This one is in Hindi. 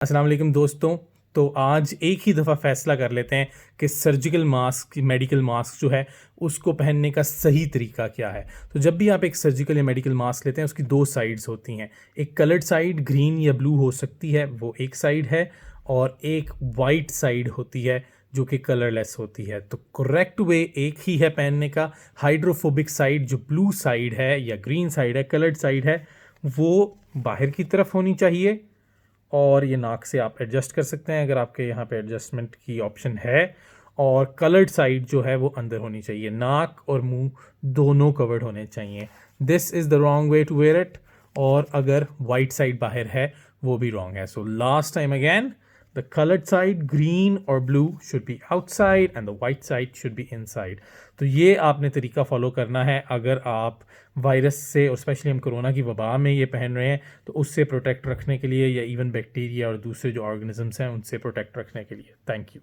अस्सलाम वालेकुम दोस्तों। तो आज एक ही दफ़ा फ़ैसला कर लेते हैं कि सर्जिकल मास्क मेडिकल मास्क जो है उसको पहनने का सही तरीका क्या है। तो जब भी आप एक सर्जिकल या मेडिकल मास्क लेते हैं उसकी दो साइड्स होती हैं। एक कलर्ड साइड ग्रीन या ब्लू हो सकती है, वो एक साइड है, और एक वाइट साइड होती है जो कि कलरलेस होती है। तो करेक्ट वे एक ही है पहनने का। हाइड्रोफोबिक साइड जो ब्लू साइड है या ग्रीन साइड है, कलर्ड साइड है, वो बाहर की तरफ होनी चाहिए और ये नाक से आप एडजस्ट कर सकते हैं अगर आपके यहाँ पे एडजस्टमेंट की ऑप्शन है। और कलर्ड साइड जो है वो अंदर होनी चाहिए। नाक और मुंह दोनों कवर्ड होने चाहिए। This is the wrong way to wear it. और अगर वाइट साइड बाहर है वो भी रॉन्ग है। So last time again, the coloured side green और blue should be outside and the white side should be inside. तो ये आपने तरीका फॉलो करना है अगर आप वायरस से, और स्पेशली हम कोरोना की वबा में ये पहन रहे हैं, तो उससे प्रोटेक्ट रखने के लिए, या इवन बैक्टीरिया और दूसरे जो ऑर्गेनिजम्स हैं उनसे प्रोटेक्ट रखने के लिए। Thank you.